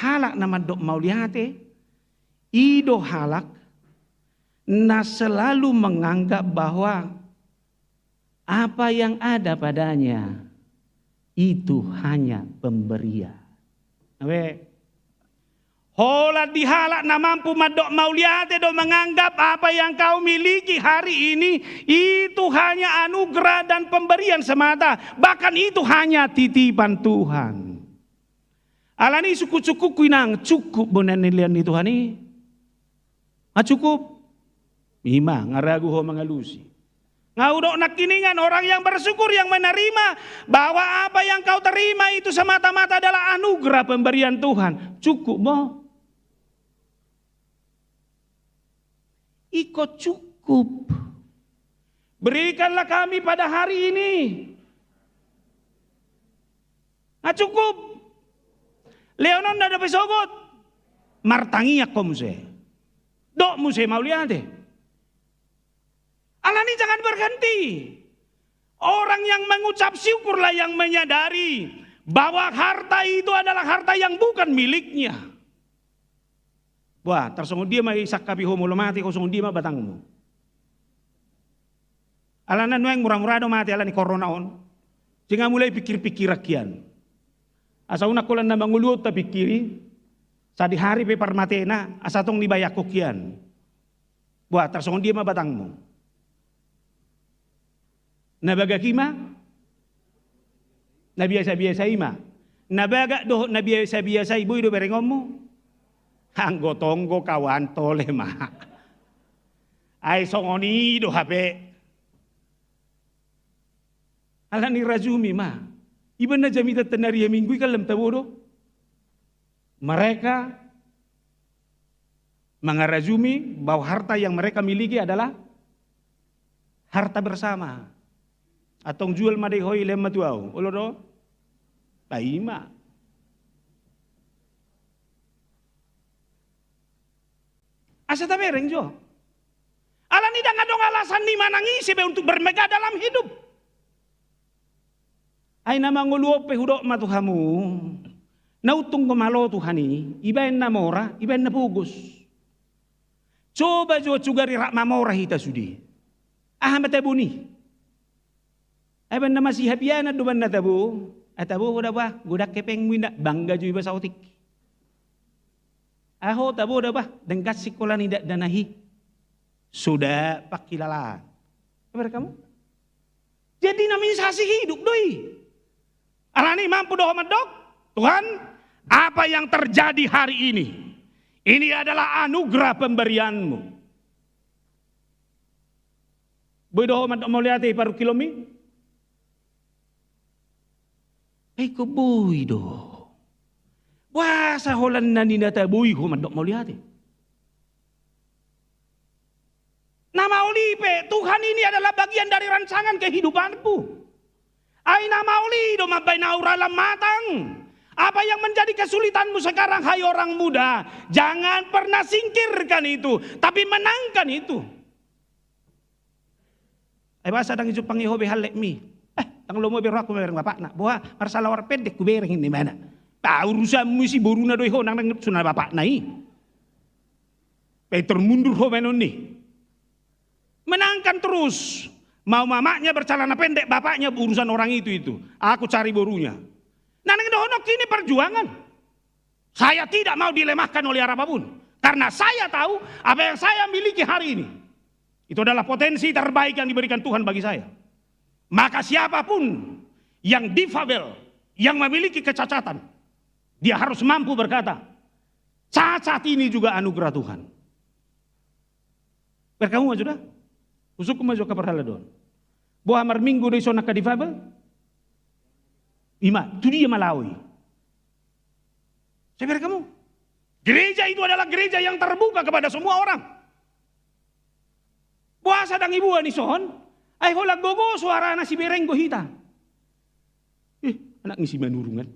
halak nama dok mauliate, ido halak na selalu menganggap bahwa apa yang ada padanya itu hanya pemberian. Hola dihalak na mampu madok mauliate do menganggap apa yang kau miliki hari ini itu hanya anugerah dan pemberian semata. Bahkan itu hanya titipan Tuhan. Alani suku-suku kuinang cukup bonanilian itu hani. Cukup. Mima ngaragu ho mengalusi. Ngaudok nakiningan orang yang bersyukur yang menerima bahwa apa yang kau terima itu semata-mata adalah anugerah pemberian Tuhan. Cukup mo. Ikut cukup. Berikanlah kami pada hari ini. Cukup. Leonon ada pesogot. Martangiak komuse. Dok muse mauliate. Alani jangan berhenti. Orang yang mengucap syukurlah yang menyadari bahwa harta itu adalah harta yang bukan miliknya. Wah, tersungguh dia mai sakabi homo lo mati, kosong dia mah batangmu. Alana nueng murah-murah do mati alani corona on. Jangan mulai pikir-pikir rakian. Asa una kulan na manguluot ta pikiri. Sa di hari pe parmatena, asa tong dibayak kokian. Wah, tersungguh dia mah batangmu. Nabaga kima? Nabiasa-biasa ima. Nabaga do nabiasa-biasa ibu do berengommu. Anggo tonggo kawan tole mah. Ay songoni do hape. Alani razumi mah. Iban na jamita tenari minggu kalam tabodo. Mereka mengarazumi bahwa harta yang mereka miliki adalah harta bersama. Atong jual madai hoi lemma tuau. Olodo? Taima. Asa tabereng jo. Alan tidak ngadong alasan di mana ngisi untuk bermegah dalam hidup. Ay nama nguluope hudok matuhamu. Nautung kemalo Tuhani. Ibain na mora, ibain na pugus. Coba jo cugari rak mamora hita sudi. Aham tabuni. Ibain na masih hapiana duban na tabu. Atabu udah bah, gudak kepeng muinda bangga jo iba sautik. Aho tabo dah bah dengkat sekolah tidak danahi sudah pakilalan. Kabar kamu? Jadi nominasi hidup doi. Alani mampu doa medok. Tuhan, apa yang terjadi hari ini adalah anugerah pemberianmu. Boy doa medok mau lihat paru kilomi. Eko boy doa. Wah, saholan na ninata buih humadok mau lihat. Nama olipe, Tuhan ini adalah bagian dari rancangan kehidupanku. Ay nama oli do mabay na uralam matang. Apa yang menjadi kesulitanmu sekarang hai orang muda, jangan pernah singkirkan itu, tapi menangkan itu. Ay basa dang isu pangihobe halek mi. Tang lomo bero aku mereng bapak nak. Buah marsala war pendek ku bereng ini mana. Urusanmu si boruna doi ho nang sunah bapak nai. Peter mundur ho menon nih. Menangkan terus. Mau mamanya bercelana pendek, bapaknya urusan orang itu. Aku cari borunya. Nanang dohonok ini perjuangan. Saya tidak mau dilemahkan oleh apapun. Karena saya tahu apa yang saya miliki hari ini. Itu adalah potensi terbaik yang diberikan Tuhan bagi saya. Maka siapapun yang difabel, yang memiliki kecacatan, dia harus mampu berkata, cacat ini juga anugerah Tuhan. Berkamu maju dah. Usuk maju ke perhaladon. Buah amar minggu dari sonak ke difabel. Ima, itu dia Malawi. Saya berkamu. Gereja itu adalah gereja yang terbuka kepada semua orang. Buah sadang ibu anison. Ay holag gogo suara na si bereng gohita. Anak ngisi manurungan.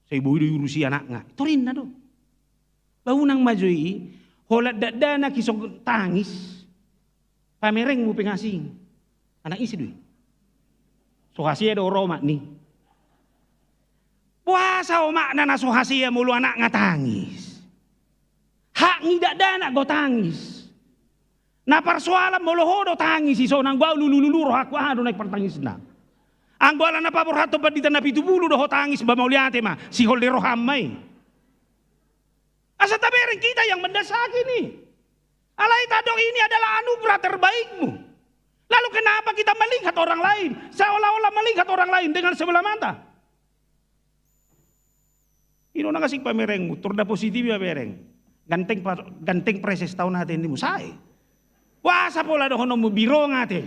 Saya boleh urusi anak nga. Turin na do. Baunang majui, holat dadana kisong tangis. Pamereng mo pengasing. Anak isi doi. So kasi ada Roma ni. Wah, sao makna naso hasia mulu anak ngatangis. Hak ngidak dana go tangis. Na persoalan mulu hodo tangis iso nang gua lulu roh aku ado naik pertangis na. Ang gua na papor hato badita na pitubulu do tangis ba mauliate ma si holde roh hamai. Asa tabereng kita yang mendasaki nih. Alai tadong ini adalah anugerah terbaikmu. Lalu kenapa kita melihat orang lain seolah-olah melihat orang lain dengan sebelah mata? Ino na kasing pamereng, turda positif ya bereng. Ganteng preses tahun natin di musay. Wasa pola doon mo biro ngate.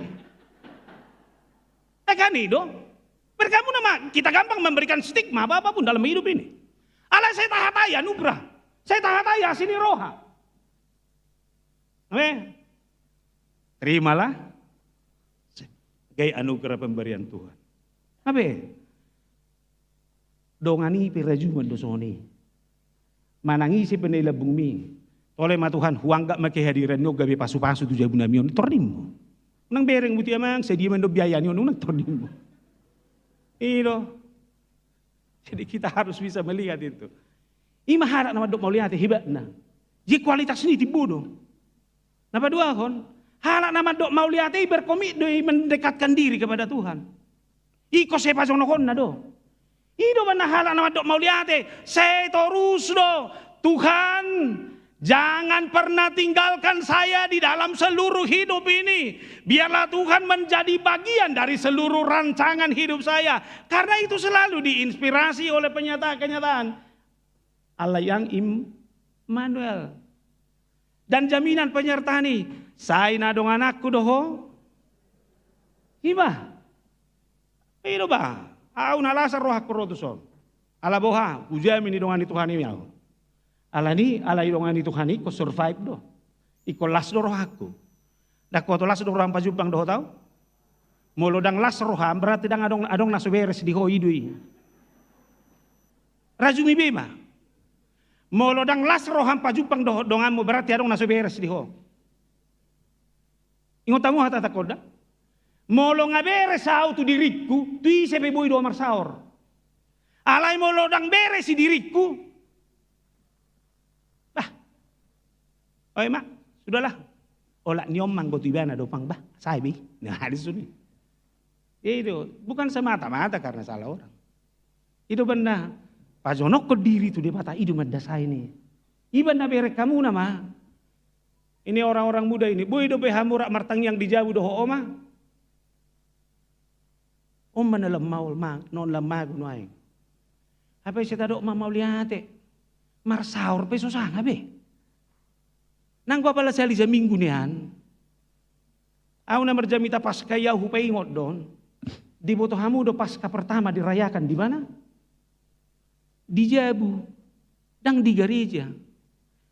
Kan itu. Berkamu nama kita gampang memberikan stigma apapun dalam hidup ini. Ala saya tahataya nugrah. Saya tahataya sini roha. Terimalah. Gay anugerah pemberian Tuhan. Abe. Dongani pirajuman dosoni. Manangisi penila bumi. Oleh ma Tuhan huangga make hadiran nyo gabi pasu-pasu tu jabu namion tornim mo. Nang bereng buti amang sedia mendo biaya nyo nang tornim mo. Ino. Jadi kita harus bisa melihat itu. Ima harap nama dok mau lihat hebat na. Ji kualitas ini tibudo. Napa dua kon? Harap nama dok mau lihat berkomitmen mendekatkan diri kepada Tuhan. Iko sepa jono kon na do. Ido mana halak nama dok mau lihat saya terus do. Tuhan jangan pernah tinggalkan saya di dalam seluruh hidup ini. Biarlah Tuhan menjadi bagian dari seluruh rancangan hidup saya. Karena itu selalu diinspirasi oleh kenyataan Allah yang Immanuel. Dan jaminan penyertaan ini. Saya nadong anakku doho. Iba. Ido ba. Au nalasa roh aku rotuson. Ala boha. Ujamin idongan Tuhan ini. Ala ni, ala idongan Tuhan ini. Ko survive do. Iko las do roh aku. Dak ko to las do roh pajupang doho tau. Molo dang las roh berarti dang adong naso beres di ho idui. Rajumi bema. Molo dang las roh pajupang doho dongamu berarti adong naso beres di ho. Ingot tamu hata takoda. Molo ngabere sao tu diriku, tu sepe boy do marsaor. Alai molo dang bere si diriku. Bah. Oi mak, sudahlah. Ola niom manggo tibana do pang bah, sai bi. Nah, di sini. Itu bukan semata-mata karena salah orang. Itu benar. Pajonok ke diri tu dia patah itu mendasai ini. Iban na bere kamu nama. Ini orang-orang muda ini. Boy do behamurak martang yang dijauh do oma. Om manalam maul mang non lamag nuaing. Apa sih tado mau lihat marsaur pe susah ngabe. Nang gua pala sali sa minggu nian. Au na merjamita pasca yahu pe ingot don. Di boto hamu do pasca pertama dirayakan di mana? Di Jabu. Dang di gereja.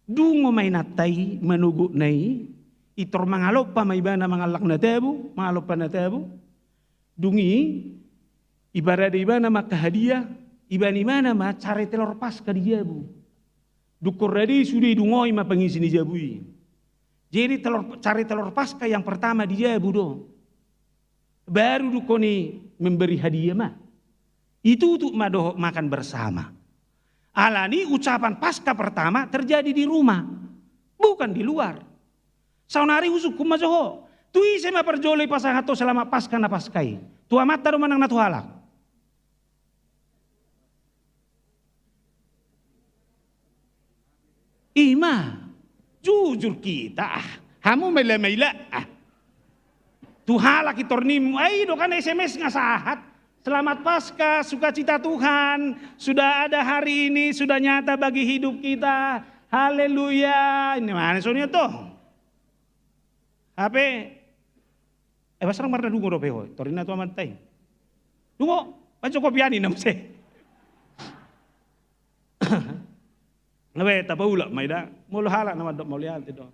Dungo may natay manugo nai. Itor mangalop pa may bana mangalak na tabu, mangalop pa na tabu. Dungi ibarat ibana maka hadiah iban imana ma cari telur pasca di Jabu. Dukur radi sudah dungoi ma pengisi di Jabui. Jadi cari telur pasca yang pertama di Jabu do. Baru dukoni memberi hadiah ma. Itu untuk madoh makan bersama. Alani ucapan pasca pertama terjadi di rumah, bukan di luar. Saunari usuk kumajoho. Tui sema perjolai pasangato selama pasca na paskai. Tua mata do manang natuhalak. Ima, jujur kita. Hamu mela-mela. Tuhalak itornim. Ay do kan SMS ngasahat. Selamat pasca, sukacita Tuhan. Sudah ada hari ini, sudah nyata bagi hidup kita. Haleluya. Ini mana soalnya tuh? HP basarang marna dungo do peho, torina to amantay. Dungo, panco kopiani namse. Nabe tapaula maida, mulu hala nama dok maulian do.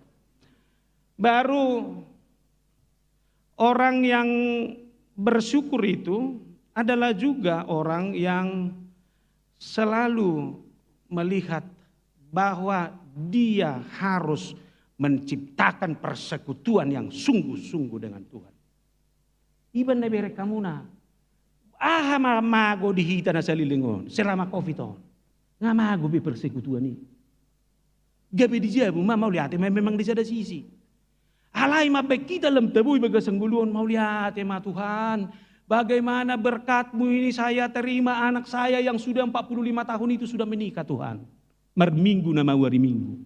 Baru orang yang bersyukur itu adalah juga orang yang selalu melihat bahwa dia harus menciptakan persekutuan yang sungguh-sungguh dengan Tuhan. Iban na bere kamuna. mago dihita na sa lilingon, selama COVID on. Nga mago bi persekutuan ni. Gabi di jabu, mau lihat memang di sada sisi. Alay mabek kita lem tabuy baga sangguluan, mau lihat Tuhan. Bagaimana berkat-Mu ini saya terima anak saya yang sudah 45 tahun itu sudah menikah Tuhan. Marminggu na mau hari Minggu.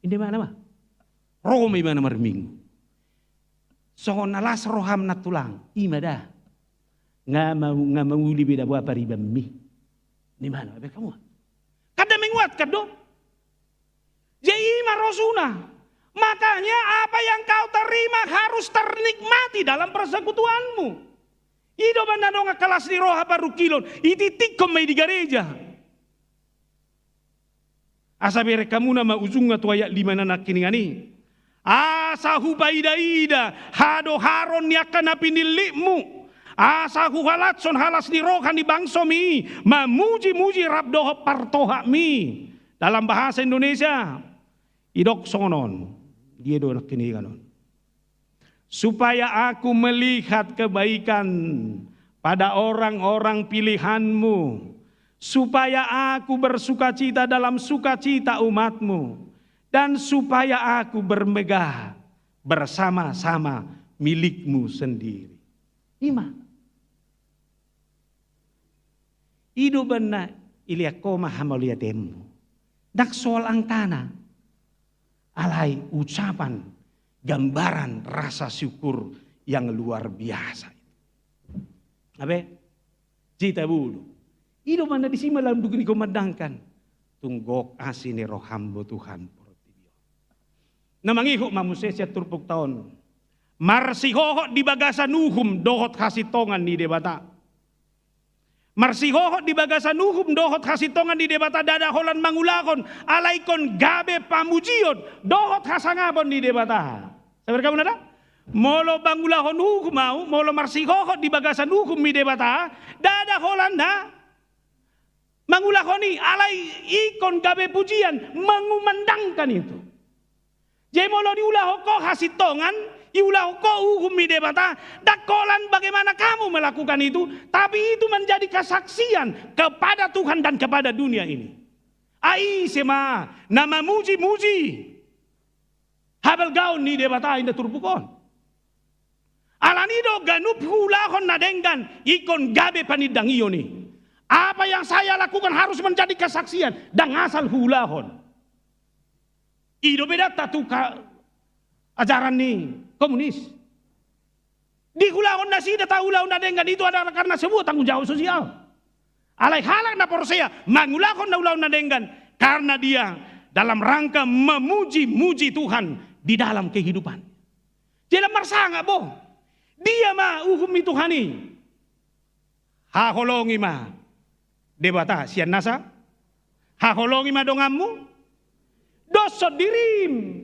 Ini mana mah? Rome mana marminggu. So nalas roham na tulang, ima dah. Nga mau libida buat pariba mi. Di mana be kamu? Kada menguat kado. Jadi ima rosuna. Makanya apa yang kau terima harus ternikmati dalam persekutuanmu. Ido bandano nga kelas di roha baru kilon, ititik komay di gereja. Asa bere kamu nama ujung nga tuaya 5 na kiningani. Asa hubaida-ida, hado haron niakan na pinilikmu. Asa huhalatson halas di roha ni bangsomi, mamuji-muji rabdoho partoha mi. Dalam bahasa Indonesia, idok songonon, dia do nak kininganon. Supaya aku melihat kebaikan pada orang-orang pilihanmu. Supaya aku bersukacita dalam sukacita umatmu. Dan supaya aku bermegah bersama-sama milikmu sendiri. Ima. Ido bena iliakoma hamaliatemu. Dak soal angkana. Alai ucapan. Gambaran rasa syukur yang luar biasa. Abe, cita bulu. Ido mana di sini malam dugni komandangkan. Tunggok asini rohambo Tuhan. Namangiho mamusesya turpuk tahun. Marsihoho di bagasan uhum dohot hasitongan ni debata. Marsihoho di bagasan uhum dohot hasitongan di debata dada holan mangulakon. Alaikon gabe pamujion dohot hasangabon di debata. Sabar kamu nada? Molo bangulahon hukum mau, molo marsihoho di bagasan hukum mi debata, dada holanda, mangulahoni alai ikon gabe pujian, mengumandangkan itu. Jadi molo diulah ko hasitongan, iulah ko hukum mi debata, dakolan bagaimana kamu melakukan itu, tapi itu menjadi kesaksian kepada Tuhan dan kepada dunia ini. Ai sema, nama muji-muji. Habel gaun ni debata inda turbukon. Alanido ganup hulahon nadenggan ikon gabe panidang iyo ni. Apa yang saya lakukan harus menjadi kesaksian dan asal hulahon. Ido beda tatu ajaran ni komunis. Di hulahon nasi data hulahon nadenggan itu adalah karena sebuah tanggung jawab sosial. Alai halak na porsea mangulahon na hulahon nadenggan karena dia dalam rangka memuji-muji Tuhan di dalam kehidupan. Jadi marsanga boh. Dia mah uhumi Tuhani. Haholongi mah. Debata sian nasa. Haholongi mah dongammu. Doso dirim.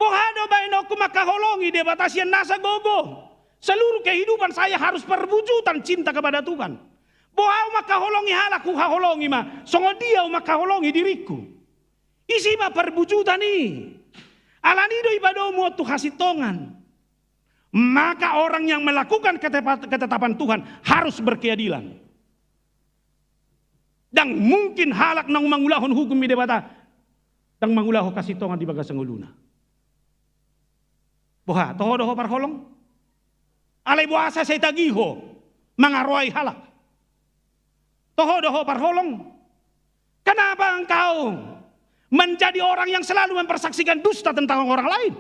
Bohado bainoku makaholongi debata sian nasa gogo. Seluruh kehidupan saya harus perwujudan cinta kepada Tuhan. Bohau makaholongi halaku haholongi mah. Songo dia makaholongi diriku. Isi mah perwujudan nih. Alanido ibadah muatu hasitongan. Maka orang yang melakukan ketetapan Tuhan harus berkeadilan. Dan mungkin halak nang mangulahon hukum di debata. Dan mangulahu kasitongan di bagasang uluna. Boha, toho doho parholong. Alay buasa saya tagiho. Mangaruai halak. Toho doho parholong. Kenapa engkau menjadi orang yang selalu mempersaksikan dusta tentang orang lain?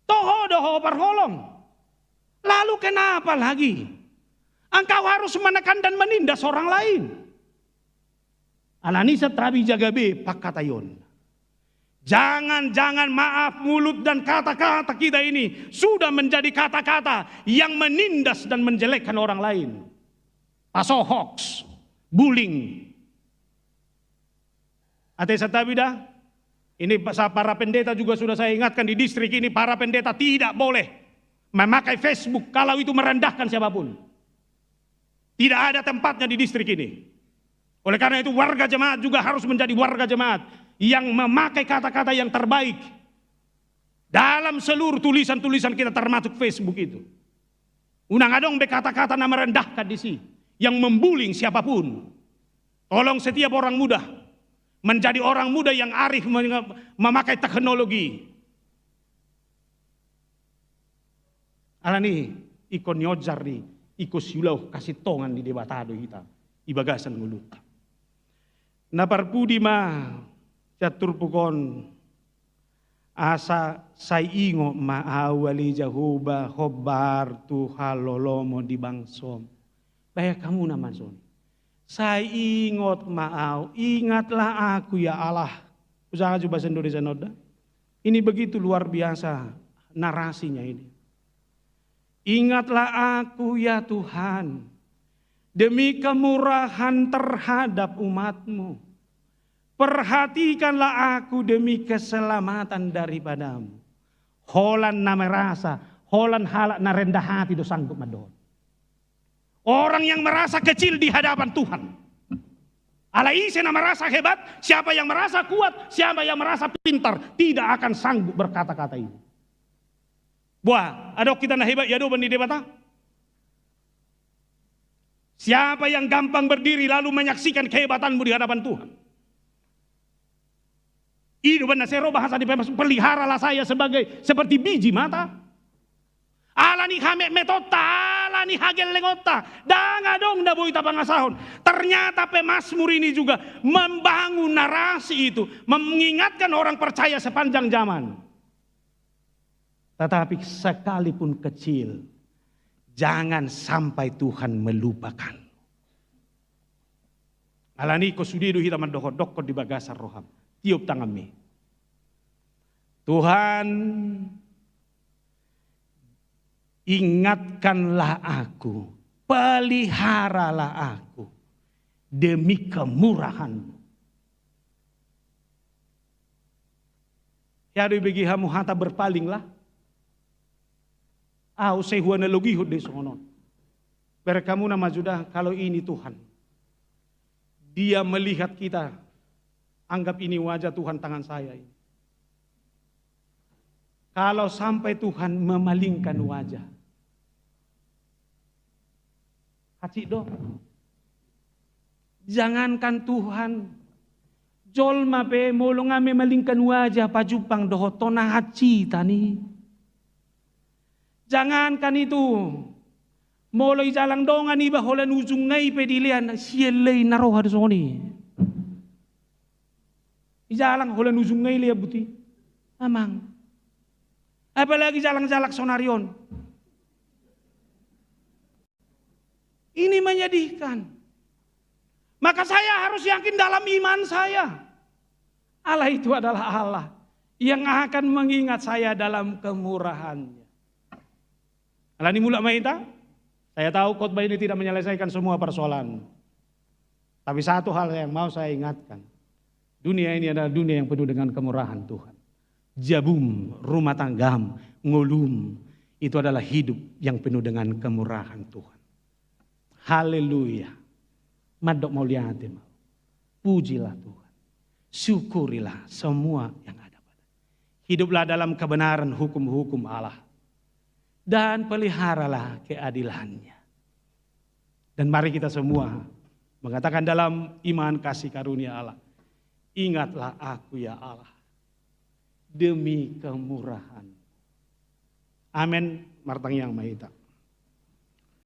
Toho doho parholong. Lalu kenapa lagi engkau harus menekan dan menindas orang lain? Alanisa tabi jagabe pakatayon. Jangan-jangan maaf mulut dan kata-kata kita ini sudah menjadi kata-kata yang menindas dan menjelekkan orang lain. Paso hoax, bullying. Atesa tabida, ini para pendeta juga sudah saya ingatkan di distrik ini, para pendeta tidak boleh memakai Facebook kalau itu merendahkan siapapun. Tidak ada tempatnya di distrik ini. Oleh karena itu warga jemaat juga harus menjadi warga jemaat yang memakai kata-kata yang terbaik dalam seluruh tulisan-tulisan kita termasuk Facebook itu. Unang adong be kata-kata na merendahkan di sini, yang membuling siapapun. Tolong setiap orang muda menjadi orang muda yang arif memakai teknologi. Alani ikon nyojar di iko siulau kasih tongan di debatado kita ibagasan mulut. Naparpudi ma catur pukon asa say ingo maawali jahuba hobar tu halolomo di bangsom. Baik kamu naman son. Say ingot maaw, ingatlah aku ya Allah. Usaha coba Indonesia noda. Ini begitu luar biasa narasinya ini. Ingatlah aku ya Tuhan, demi kemurahan terhadap umatmu. Perhatikanlah aku demi keselamatan daripadamu. Holan na merasa, holan halak na rendah hati do sanggup madon. Orang yang merasa kecil di hadapan Tuhan. Ala isi na merasa hebat, siapa yang merasa kuat, siapa yang merasa pintar, tidak akan sanggup berkata-kata ini. Buah, adok kita na hebat ya do di debata? Siapa yang gampang berdiri lalu menyaksikan kehebatanmu di hadapan Tuhan? Itu benar sero bahasa di peliharalah saya seperti biji mata. Ala ni hamek metota, ala ni hagel lengota. Danga dong da boita pangasahon. Ternyata Pemasmur ini juga membangun narasi itu, mengingatkan orang percaya sepanjang zaman. Tetapi sekalipun kecil, jangan sampai Tuhan melupakan. Alani ko sudidu hita mandohodok ko di bagasar roham. Tiup tangan mi. Tuhan, ingatkanlah aku, peliharalah aku demi kemurahan-Mu. Ya do bagi hamu hata berpalinglah. Usai huana logihud de sonon. Berkamu nama sudah kalau ini Tuhan. Dia melihat kita. Anggap ini wajah Tuhan tangan saya ini. Kalau sampai Tuhan memalingkan wajah. Hacik do. Jangankan Tuhan. Jolma pe molong ame malingkan wajah pajupang dohotona haci tani. Jangankan itu, mulai jalan dongan iba holan ujung ngai pedilian sielei naroh ada soni. Jalan holan ujung ngai lihat buti, amang. Apalagi jalan jalak sonarion. Ini menyedihkan. Maka saya harus yakin dalam iman saya. Allah itu adalah Allah yang akan mengingat saya dalam kemurahannya. Alani mulak maita, saya tahu khotbah ini tidak menyelesaikan semua persoalan. Tapi satu hal yang mau saya ingatkan. Dunia ini adalah dunia yang penuh dengan kemurahan Tuhan. Jabum, rumah tanggam, ngulum. Itu adalah hidup yang penuh dengan kemurahan Tuhan. Haleluya. Madok mauliate mau. Pujilah Tuhan. Syukurilah semua yang ada pada. Hiduplah dalam kebenaran hukum-hukum Allah. Dan peliharalah keadilannya. Dan mari kita semua mengatakan dalam iman kasih karunia Allah. Ingatlah aku ya Allah. Demi kemurahan. Amin. Martang yang mahita.